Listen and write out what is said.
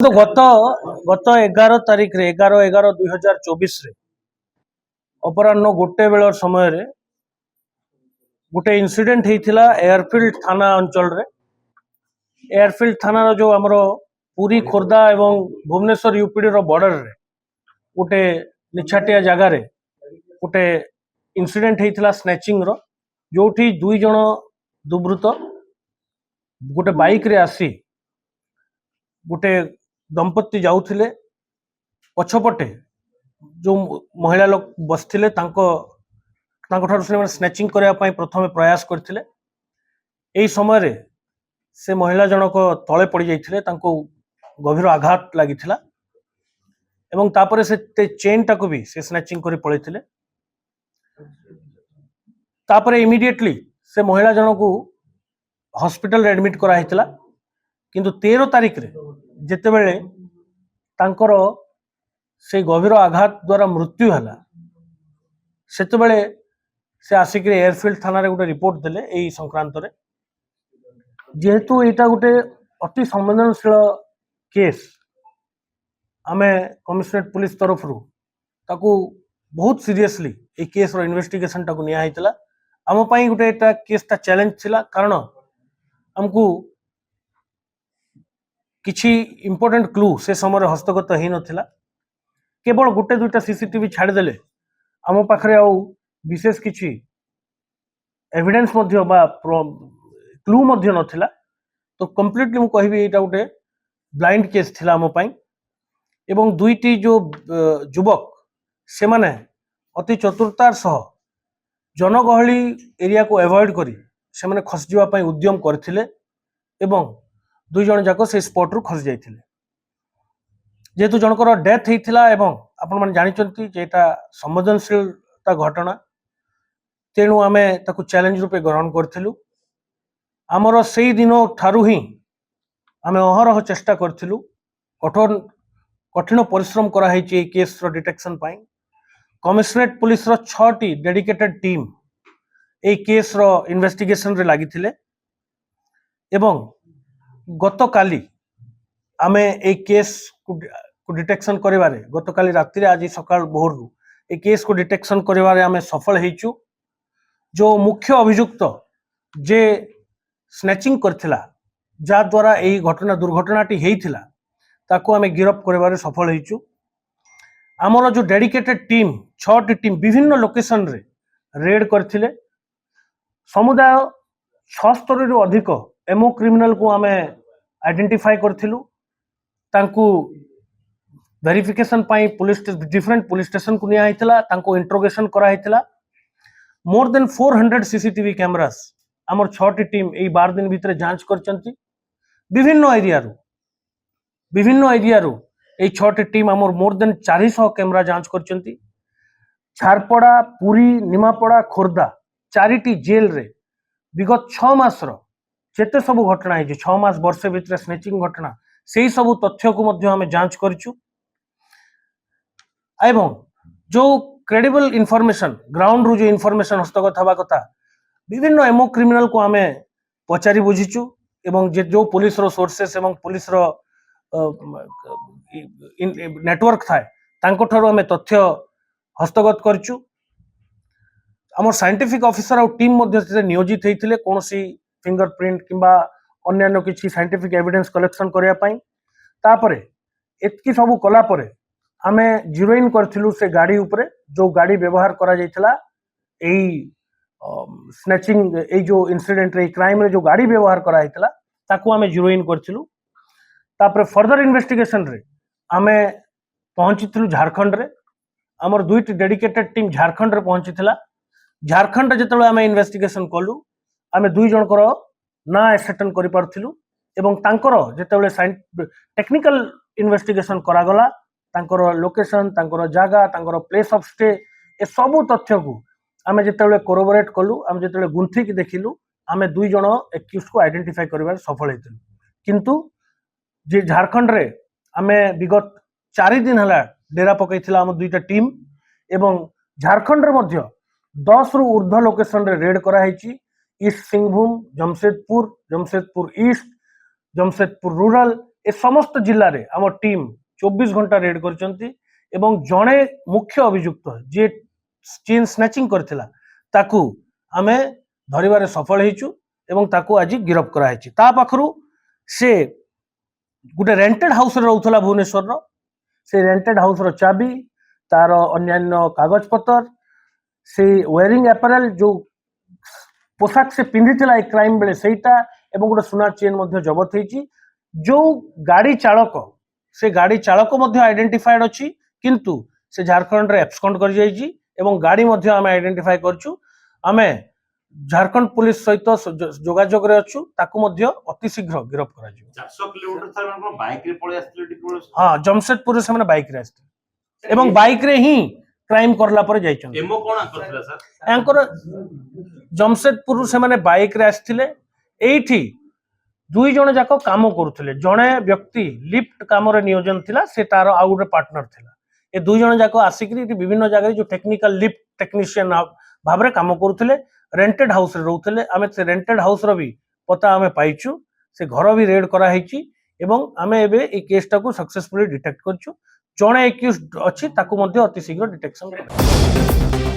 तो गत गत 11 तारिख 11/11/2024 अपराह्न गोटे बेल समय गोटे इनसीडेंट होता एयरफील्ड थाना अंचल रे। एयरफील्ड थाना जो आमर पुरी खोर्धा एवं भुवनेश्वर यूपीडी बॉर्डर रे गोटे निछाटिया जगार गोटे इनसीडेंट होता स्नैचिंग रो, जोठी दुई जन दुर्बृत्त गोटे बाइक रे आसी गोटे दंपत्ति जाऊथिले, पछपटे जो महिला लोक बसथिले स्नैचिंग करने प्रथम प्रयास करथिले। एई समय रे से महिला जनक तले पड़ जाइथिले, तांको गभीर आघात लागिथिला एवं तापरे से चेन टाको भी से स्नैचिंग करी पळैथिले। तापरे इमिडिएटली से महिला जनक हॉस्पिटल रे एडमिट करा हितला, किंतु 13 तारिख रे जेतेबेले तांकर से गभीर आघात द्वारा मृत्यु है सेतेबेले से आसिक एयरफील्ड थाना रे गोटे रिपोर्ट देले। एई संक्रांत रे जेहेतु एटा गोटे अति संवेदनशील केस, आमे कमिशनरेट पुलिस तरफ रु ताकू बहुत सीरियसली ए केस रो इन्वेस्टिगेशन टाकू निया हितला। आम पई गोटे एटा केस ता चैलेंज थिला, कारण हमकू किछि इंपोर्टेंट क्लू से समय हस्तगत हो नथिला। केवल गोटे दुईटा सीसीटीवी छाड़देले आम पाखरे आउ विशेष किछि एविडेंस मध्य बा क्लू मध्य नथिला। तो कंप्लीटली मु कहबी एटा गोटे ब्लाइंड केस थिला आम पई। एवं दुईटी जो युवक से माने अति चतुरतार सह जनगहली एरिया को एवॉइड करी से माने खस जीवा पई उद्यम करथिले एवं दुई जन जाक से स्पॉट रु खस जाइथिले। जेहेतु जनकर डेथ होता एवं आपण मैंने जानते जे एटा संवेदनशीलता घटना, तेणु आमे ताकू चैलेंज रूपे ग्रहण करथिलु। आमर से दिन ठारू ही आमे अहरह चेष्टा करथिलु, कठिन परिश्रम करा है केस रो डिटेक्शन पाई। कमिशनरेट पुलिस रो 6टी डेडिकेटेड टीम ए केस रो इन्वेस्टिगेशन रे लागिथिले एवं गत काली आमे ए केस को डिटेक्शन करिवारे गत काली रात्रि आज सकाळ भोर रु ए केस को डिटेक्शन करिवारे आमे सफल हेचु। जो मुख्य अभियुक्त जे स्नैचिंग करथिला, जा द्वारा ए घटना दुर्घटनाटी हेइथिला, ताको आमे गिरफ करिवारे सफल हेचु। आमर जो डेडिकेटेड टीम 6टी टीम विभिन्न लोकेशन रे रेड करथिले। समुदाय 76 रु अधिक एमओ क्रिमिनल को आमे आइडेंटिफाई करथिलु। तांकू वेरिफिकेशन पाई पुलिस डिफरेंट पुलिस स्टेशन को निया हितला, तांको इंट्रोगेशन करा हितला। मोर देन 400 सीसीटीवी कैमरास आमर 6टी टीम एई 12 दिन भितरे जांच करचंती। विभिन्न एरिया रु एई 6टी टीम आमर मोर देन 400 कैमरा जांच करचंती। झारपड़ा, पुरी, निमापड़ा, खोर्धा 4टी जेल रे विगत 6 मास रो जेते सब घटना है 6 मास वर्ष भितर स्नैचिंग घटना से सब तथ्य को मध्य आमे जांच करचु। एवं जो क्रेडिबल इनफॉरमेशन ग्राउंड रु जो इनफॉरमेशन हस्तगत हवा कथा विभिन्न एमओ क्रिमिनल को आमे पचारि बुझीचु एवं जो पुलिस रो सोर्सेस एवं पुलिस रो नेटवर्क थाए तांको ठारो आमे तथ्य हस्तगत करचु। आम साइंटिफिक ऑफिसर और टीम मध्य नियोजित होते कौन सी फिंगरप्रिंट किंबा अन्य किसी साइंटिफिक एविडेंस कलेक्शन करने एतकी सब कला परे आमे जीरोइन करथिलु से गाड़ी उपरे जो गाड़ी व्यवहार करा जायतिला एई स्नैचिंग ए जो इंसिडेंट रे क्राइम रे जो गाड़ी व्यवहार करा हितला ताकू आमे जीरोइन करथिलु। तापरे फर्दर इन्वेस्टिगेशन रे आमे पहुंचीथिलु झारखंड रे। आमर दुईटी डेडिकेटेड टीम झारखंड रे पहुंचीथिला। झारखंड जेतेबेले आमे इन्वेस्टिगेशन कलु आमे दुई जनकर ना एसेटन करि पारथिलु एवं तांकर जेतेबेले टेक्निकल इन्वेस्टिगेशन करागला तांकर लोकेशन, तांकर जागा, तांकर प्लेस ऑफ स्टे ए सबु तथ्य को आमे जेतेबेले कोरोबोरेट कलु, आमे जेतेबेले गुंथि कि देखिलु, आमे दुई जन एक्यूज को आइडेंटिफाई करिवार सफल हेतिलु। किंतु जे झारखंड रे आमे विगत 4 दिन हला डेरा पकईथिला आम दुईटा टीम एवं झारखंड रे मध्य 10 रु ऊर्ध्व लोकेशन रे रेड करा हेची। East Singhbhum, Jamshedpur east, Jamshedpur rural ए समस्त जिले में आम टीम 24 घंटा रेड करचंती एवं जड़े मुख्य अभियुक्त जी चेन स्नैचिंग करथिला ताकू आमे धरिबारे सफल हेचु एवं ताकू आज गिरफ्त कराई ता पाखरु से गोटे रेंटेड हाउस रे रहउथला भुवनेश्वर रो से रेंटेड हाउस रो चाबी तार अन्यान्य कागज पत्र से वेयरिंग अपैरल जो पोशाक से पिंधिथिला ए क्राइम बेले सेटा एवं गोटे सुना चेन मध्य जबत हेची जो गाड़ी चालक से गाड़ी चालक मध्य आइडेंटिफाइड अछि किंतु से झारखंड रे एब्सकॉन्ड कर जाइछि एवं गाड़ी मध्य आमे आइडेंटिफाई करछु आमे झारखंड पुलिस सहित जोगाजोग रे अछु ताकू मध्य अति शीघ्र गिरफ्त करा जिवो 400 किलोमीटर सर हम बाइक रे पळे आस्थिले टिकबळ हां जमशेदपुर से माने बाइक रे आस्थिले एवं बाइक रे ही क्राइम करला पर जाइछन एमओ कोन करथिला सर एंकर जमशेदपुर से माने बाइक रे आस्थिले एठी दुई जण जाक काम करूथिले जणे व्यक्ति लिफ्ट काम रे नियोजन थिला से तार आउ गोटे पार्टनर थिला ए दुई जण जाक आसिकरी विभिन्न जगह जो टेक्निकल लिफ्ट टेक्नीशियन भाव रे काम करूथिले रेंटेड हाउस रे रहउथिले आमे से रेंटेड हाउस रो भी पता आमे पाइछु से घर भी रेड करा हेची एवं आमे एबे ए केस टाको सक्सेसफुली डिटेक्ट करछु जणे एक्यूज्ड अछि ताकू मध्ये अति शीघ्र डिटेक्शन करा